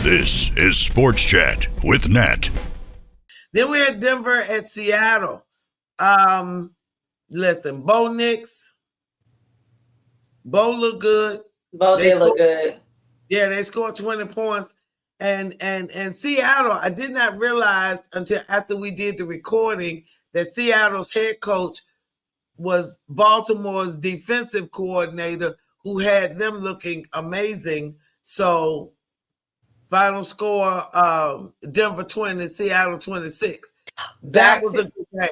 This is Sports Chat with Nat. Then we had Denver at Seattle. Listen, Bo Nix. Bo looked good. Bo did look good. Yeah, they scored 20 points. And Seattle, I did not realize until after we did the recording that Seattle's head coach was Baltimore's defensive coordinator who had them looking amazing. So final score, Denver 20, Seattle 26. That was a good game.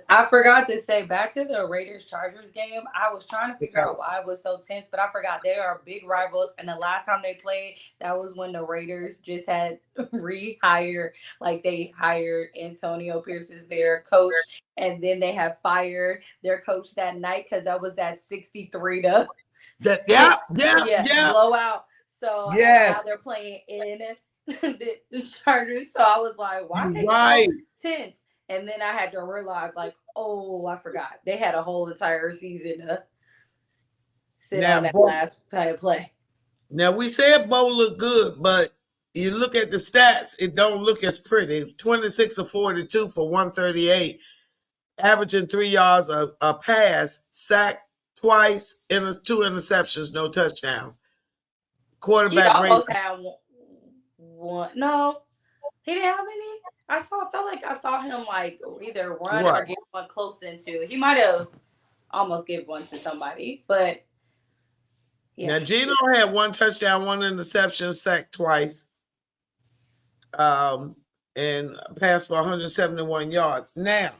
I forgot to say, back to the Raiders-Chargers game, I was trying to figure out why it was so tense, but I forgot they are big rivals. And the last time they played, that was when the Raiders just had rehired, like they hired Antonio Pierce as their coach. And then they had fired their coach that night because that was that 63 to blowout. So now they're playing in the Chargers. So I was like, why are they so tense? And then I had to realize, like, oh, I forgot. They had a whole entire season to sit on that last play. Now, we said Bo looked good, but you look at the stats, it don't look as pretty. 26 of 42 for 138, averaging 3 yards a pass, sacked twice, 2 interceptions, no touchdowns. Quarterback he almost had one. No, he didn't have any. I felt like I saw him like either run or get one close into. He might have almost given one to somebody, but yeah. Now Geno had 1 touchdown, 1 interception, sacked twice, and passed for 171 yards. Now,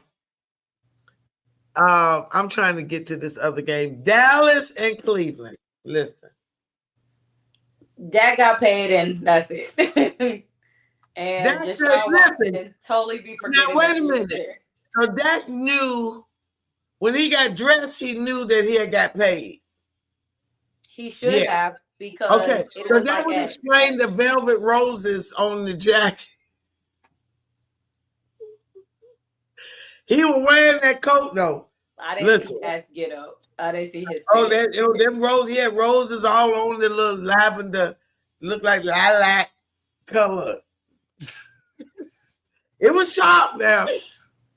I'm trying to get to this other game, Dallas and Cleveland. Listen, Dak got paid, and that's it. And Deshaun Watson totally be forgetting. Now, wait a minute. So Dak knew when he got dressed, he knew that he had got paid. He should have, because so that would explain the velvet roses on the jacket. He was wearing that coat though. I didn't see that get up. I didn't see his face. Them roses. He had roses all on the little lavender, looked like lilac color. It was sharp now.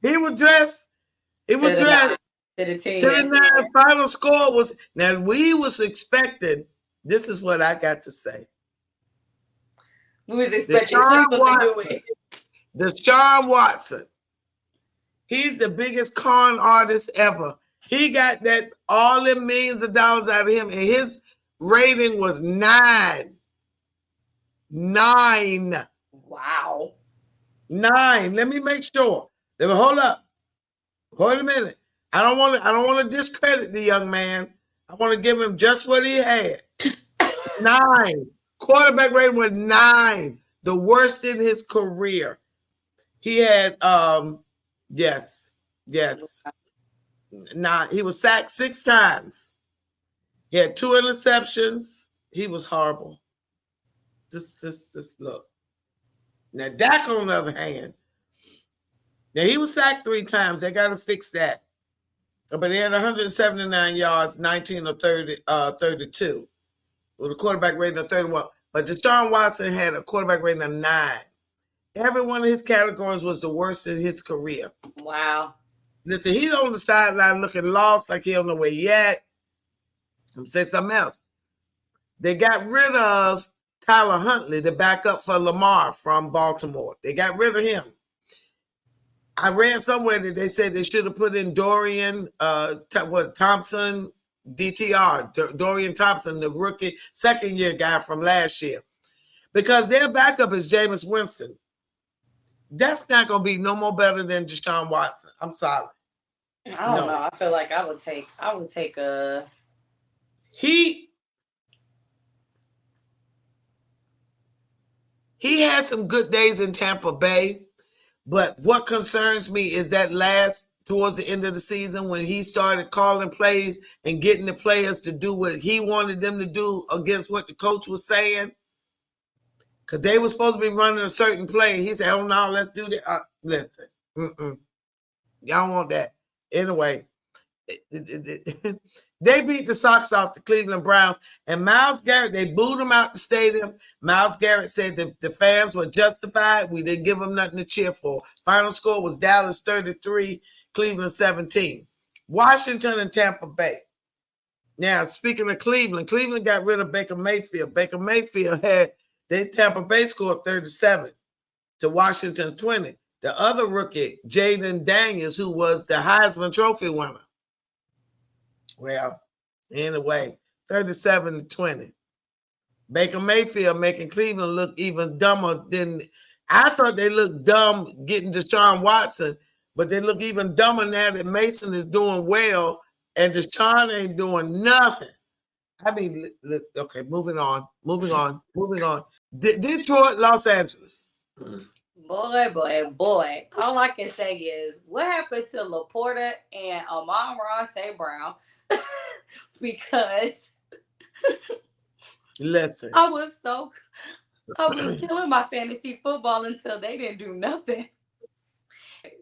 He was dressed. To the 9. Final score was, now we was expecting, this is what I got to say. We was expecting Deshaun Watson. He's the biggest con artist ever. He got that all them millions of dollars out of him, and his rating was 9. 9. Wow. 9. Let me make sure. Hold up. Hold a minute. I don't want to discredit the young man. I want to give him just what he had. 9. Quarterback rating was 9. The worst in his career. He had 9. He was sacked 6 times. He had 2 interceptions. He was horrible. Just look. Now, Dak, on the other hand, now he was sacked 3 times. They got to fix that. But he had 179 yards, 19 of 32, with a quarterback rating of 31. But Deshaun Watson had a quarterback rating of 9. Every one of his categories was the worst in his career. Wow. Listen, he's on the sideline looking lost, like he don't know where he at. I'm going to say something else. They got rid of Tyler Huntley, the backup for Lamar from Baltimore. They got rid of him. I read somewhere that they said they should have put in Dorian Thompson, DTR, Dorian Thompson, the rookie second-year guy from last year. Because their backup is Jameis Winston. That's not going to be no more better than Deshaun Watson. I'm sorry. I don't know. I feel like I would take a... He had some good days in Tampa Bay, but what concerns me is that towards the end of the season, when he started calling plays and getting the players to do what he wanted them to do against what the coach was saying, because they were supposed to be running a certain play. He said, oh, no, let's do that. Listen, y'all want that. Anyway, They beat the socks off the Cleveland Browns, and Myles Garrett, they booed him out the stadium. Myles Garrett said that the fans were justified. We didn't give them nothing to cheer for. Final score was Dallas 33, Cleveland 17. Washington and Tampa Bay. Now, speaking of Cleveland, Cleveland got rid of Baker Mayfield. Baker Mayfield had Tampa Bay scored 37 to Washington 20. The other rookie, Jaden Daniels, who was the Heisman Trophy winner. Well, anyway, 37-20. Baker Mayfield making Cleveland look even dumber than I thought they looked dumb getting Deshaun Watson, but they look even dumber now that Mason is doing well and Deshaun ain't doing nothing. I mean, okay, moving on. Detroit, Los Angeles. Boy. All I can say is, what happened to LaPorta and Amon-Ra St. Brown? Because listen, I was killing my fantasy football until they didn't do nothing.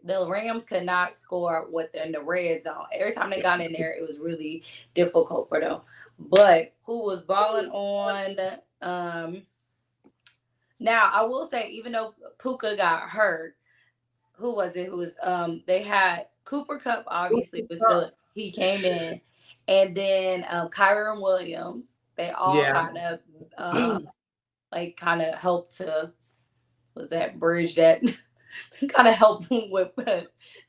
The Rams could not score in the red zone. Every time they got in there, it was really difficult for them. But who was balling on? Now, I will say, even though Puka got hurt, who was it? They had Cooper Kupp, obviously, but still, he came in. And then Kyren Williams, they all kind of helped to, bridge that, kind of helped with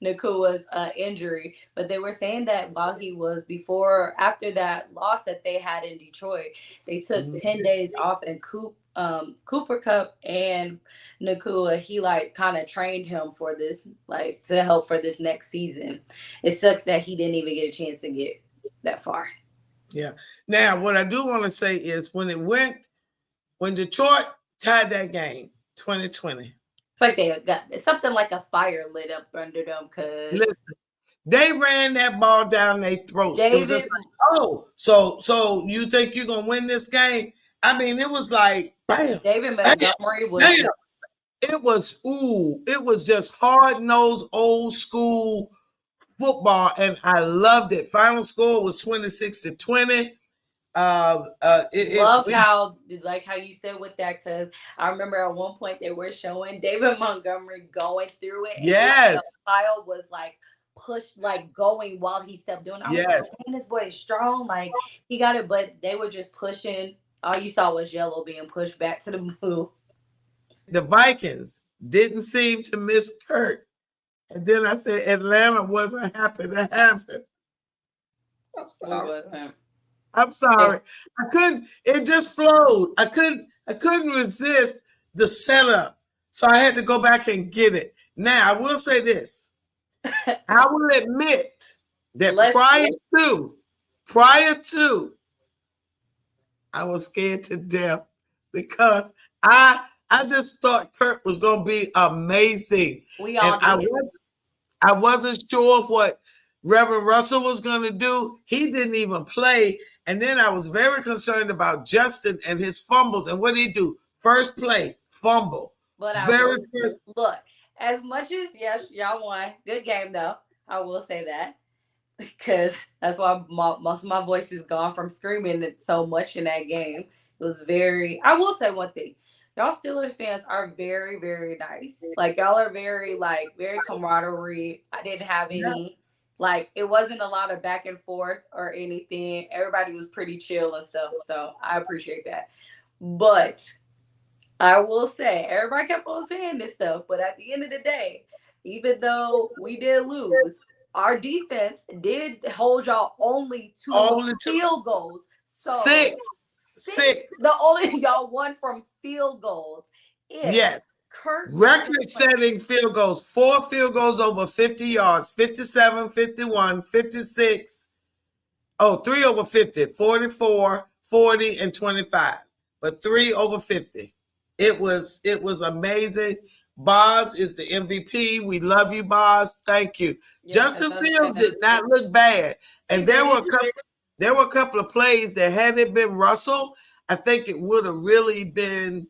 Nakua's injury. But they were saying that while after that loss that they had in Detroit, they took 10 days off, and Cooper Kupp and Nakua, he kind of trained him for this, to help for this next season. It sucks that he didn't even get a chance to get that far. Yeah. Now, what I do want to say is when Detroit tied that game, 2020. It's something like a fire lit up under them, because they ran that ball down their throats. It was just so you think you're gonna win this game? I mean, it was like, bam. David Montgomery was. Bam. It was just hard-nosed, old school football, and I loved it. Final score was 26-20. How you said with that, because I remember at one point they were showing David Montgomery going through it. Yes, the pile was pushed, going while he stepped doing it. I was like, man, this boy is strong. He got it, but they were just pushing. All you saw was yellow being pushed back to the blue. The Vikings didn't seem to miss Kurt. And then I said Atlanta wasn't happy to have him. I'm sorry. It just flowed. I couldn't resist the setup. So I had to go back and get it. Now, I will say this. I will admit that prior to, I was scared to death because I just thought Kurt was going to be amazing. We all did. I wasn't sure what Reverend Russell was going to do. He didn't even play. And then I was very concerned about Justin and his fumbles. And what did he do? First play, fumble. But look, as much as, yes, y'all won. Good game, though. I will say that. Because that's why most of my voice is gone from screaming it so much in that game. It was I will say one thing. Y'all Steelers fans are very, very nice. Y'all are very camaraderie. I didn't have any, it wasn't a lot of back and forth or anything. Everybody was pretty chill and stuff. So I appreciate that. But I will say, everybody kept on saying this stuff. But at the end of the day, even though we did lose, our defense did hold y'all only two field goals. So Six. The only y'all won from field goals. Yes. Record-setting field goals. 4 field goals over 50 yards. 57, 51, 56. 3 over 50. 44, 40, and 25. But 3 over 50. It was amazing. Boz is the MVP. We love you, Boz. Thank you. Yeah, Justin Fields did not look bad. And there were a couple of plays that had it been Russell, I think it would have really been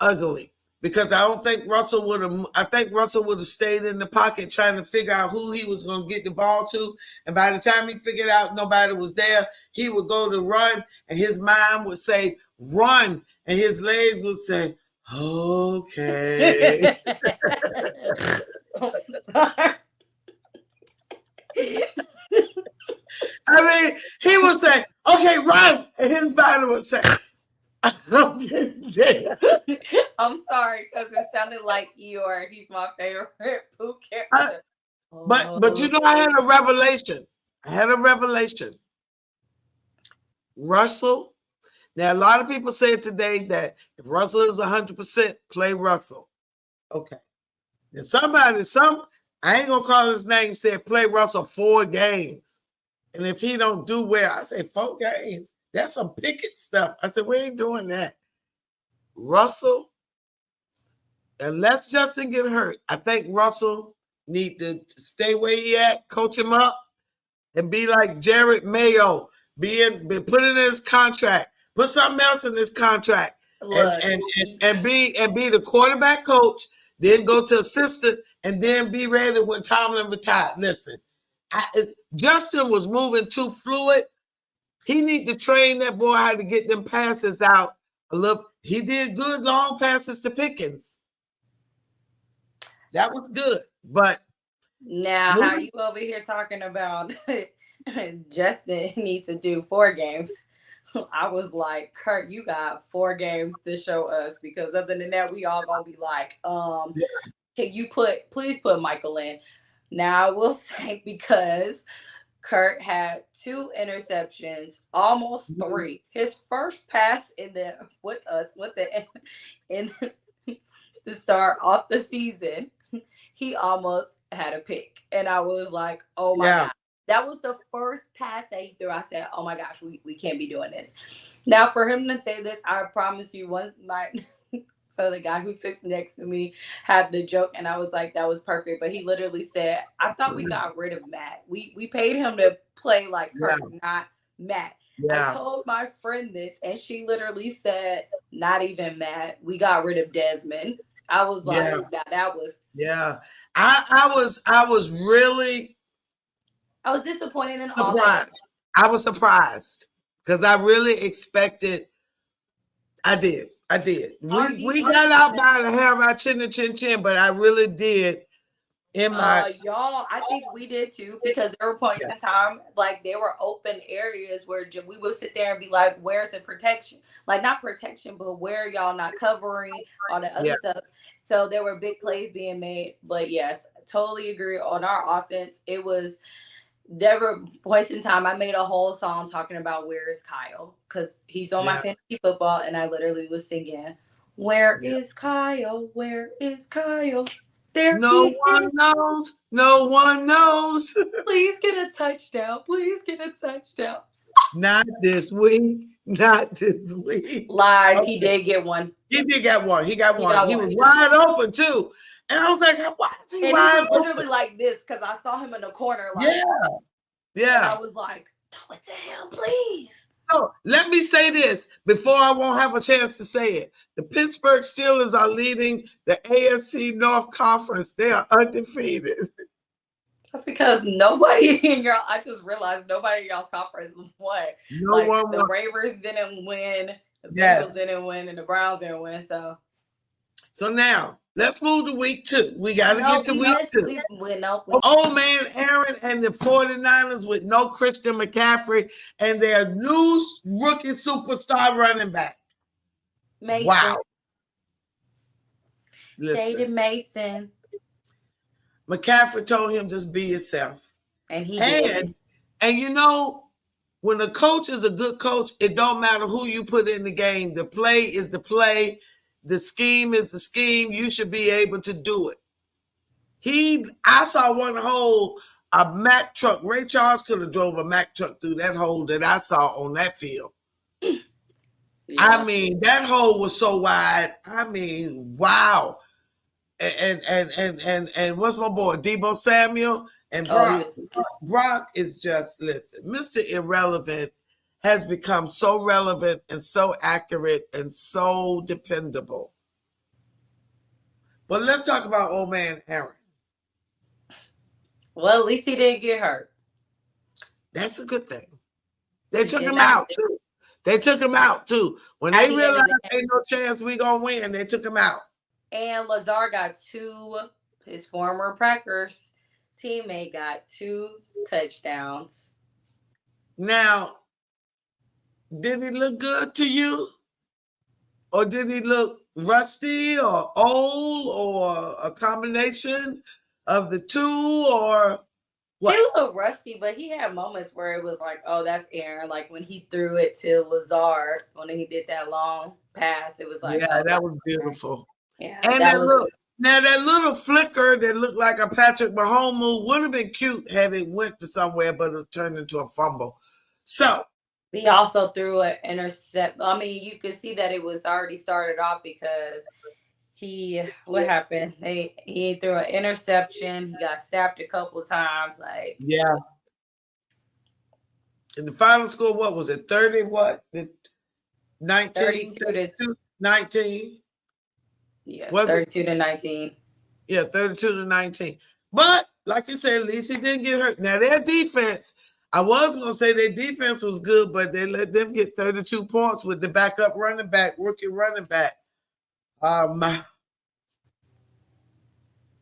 ugly because I don't think Russell would have. I think Russell would have stayed in the pocket trying to figure out who he was going to get the ball to. And by the time he figured out nobody was there, he would go to run, and his mind would say, "Run," and his legs would say, "Okay." I mean, he would say, "Okay, run," and his body would say, I'm sorry because it sounded like Eeyore. He's my favorite Pooh character. But you know, I had a revelation. Russell. Now, a lot of people say today that if Russell is 100%, play Russell. Okay. And I ain't gonna call his name, said play Russell 4 games. And if he don't do well, I say 4 games. That's some Pickett stuff. I said, we ain't doing that. Russell, unless Justin get hurt, I think Russell need to stay where he at, coach him up, and be like Jared Mayo, be put in his contract, put something else in his contract, and be the quarterback coach, then go to assistant, and then be ready when Tomlin retired. Listen, Justin was moving too fluid. He need to train that boy how to get them passes out a little. He did good long passes to Pickens. That was good. But now, how you over here talking about Justin needs to do 4 games? I was like, Kurt, you got 4 games to show us, because other than that, we all gonna be like, can you please put Michael in? Now I will say, because Kurt had 2 interceptions, almost 3. His first pass to start off the season, he almost had a pick. And I was like, oh my God. That was the first pass that he threw. I said, oh my gosh, we can't be doing this. Now, for him to say this, I promise you, so the guy who sits next to me had the joke, and I was like, that was perfect. But he literally said, I thought we got rid of Matt. We paid him to play like Kurt, not Matt. Yeah. I told my friend this, and she literally said, not even Matt. We got rid of Desmond. I was like, that was. Yeah. I was really. I was disappointed in all that. I was surprised because I really expected. I did. We got out by the hair of our chin, but I really did. Y'all, I think we did too, because there were points in time, like there were open areas where we would sit there and be like, where's the protection? Like, not protection, but where y'all not covering, all the other stuff. So there were big plays being made. But yes, totally agree on our offense. There were points in time I made a whole song talking about where is Kyle, because he's on my fantasy football, and I literally was singing, where is Kyle? Where is Kyle? There no one knows. No one knows. Please get a touchdown. Please get a touchdown. Not this week. Not this week. Lies. Okay. He did get one. He did get one. He got one. He was wide open too. And I was like, why is he wide open? Literally like this, because I saw him in the corner. Like, yeah. I was like, throw it to him, please. So let me say this before I won't have a chance to say it. The Pittsburgh Steelers are leading the AFC North Conference. They are undefeated. That's because I just realized nobody in y'all's conference won. The Ravens didn't win, the Bengals didn't win, and the Browns didn't win. So now let's move to week 2. We got to get to week 2. Old man Aaron and the 49ers with no Christian McCaffrey and their new rookie superstar running back. Mason. Wow. Jaden Mason. McCaffrey told him just be yourself. And he did. And you know, when a coach is a good coach, it don't matter who you put in the game. The play is the play. The scheme is the scheme. You should be able to do it. I saw one hole, a Mack truck. Ray Charles could have drove a Mack truck through that hole that I saw on that field. Yeah. I mean, that hole was so wide. I mean, wow. And what's my boy, Deebo Samuel and Brock? Brock is just, listen, Mr. Irrelevant has become so relevant and so accurate and so dependable. But let's talk about old man Aaron. Well, at least he didn't get hurt. That's a good thing. They He took did him not out get- too. They took him out too. When At they the end of realized the game. ain't no chance we gonna win, they took him out. And Lazard got his former Packers teammate got 2 touchdowns. Now, did he look good to you? Or did he look rusty or old or a combination of the two or what? He looked rusty, but he had moments where it was like, oh, that's Aaron. Like when he threw it to Lazard, when he did that long pass, it was like, Yeah, oh, that was beautiful. yeah, And that that was. little flicker that looked like a Patrick Mahomes move would have been cute had it went to somewhere, but it turned into a fumble. So He also threw an intercept. I mean, you could see that it was already started off because what happened? He threw an interception. He got sacked a couple times. Like, yeah. And the final score, what was it? 30 what? 19? 32 to 19? yes, Was it? 32 to 19. Yeah, 32 to 19. But like you said, at least he didn't get hurt. Now their defense, I was gonna say their defense was good, but they let them get 32 points with the backup running back, rookie running back.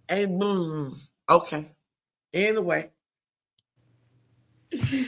And boom. Okay. Anyway.